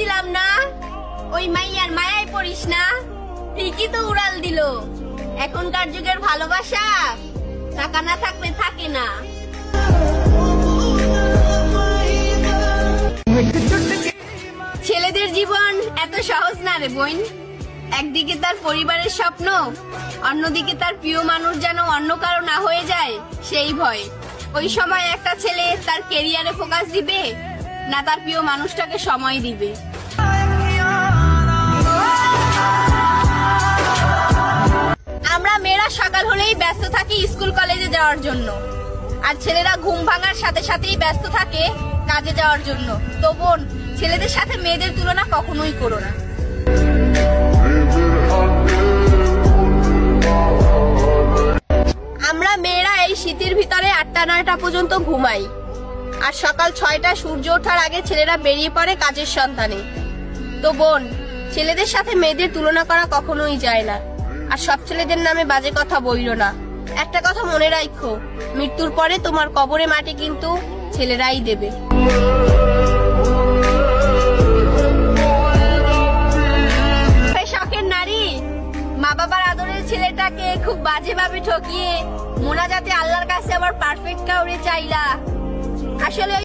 বলছিলাম না ওই মাইয়ার মায়ায় পড়িস না, ঠিকই তো উড়াল দিল। এখনকার যুগের ভালোবাসা টাকা না থাকলে থাকে না। ছেলেদের জীবন এত সহজ না রে বোন। একদিকে তার পরিবারের স্বপ্ন, অন্যদিকে তার প্রিয় মানুষ যেন অন্য কারো না হয়ে যায় সেই ভয়। ওই সময় একটা ছেলে তার ক্যারিয়ারে ফোকাস দিবে না তার প্রিয় মানুষটাকে সময় দিবে। আমরা মেয়েরা সকাল হলেই ব্যস্ত থাকি স্কুল কলেজে যাওয়ার জন্য, আর ছেলেরা ঘুম ভাঙার সাথে সাথেই ব্যস্ত থাকে কাজে যাওয়ার জন্য। তো বোন, ছেলেদের সাথে মেয়েদের তুলনা কখনোই করো না। আমরা মেয়েরা এই শীতের ভিতরে 8টা-9টা পর্যন্ত ঘুমাই, আর সকাল 6টা সূর্য ওঠার আগে ছেলেরা বেরিয়ে পড়ে কাজের সন্ধানে। তো বোন, ছেলেদের সাথে মেয়েদের তুলনা করা কখনোই যায় না, আর সব ছেলেদের নামে বাজে কথা বইলো না। একটা কথা মনে রাখো, মৃত্যুর পরে তোমার কবরে মাটি কিন্তু ছেলেরাই দেবে। শখের নারী মা বাবার আদরের ছেলেটাকে খুব বাজে ভাবে ঠকিয়ে মোনাজাতে আল্লাহর কাছে আবার পারফেক্ট কাউরে চাইলা। আসলে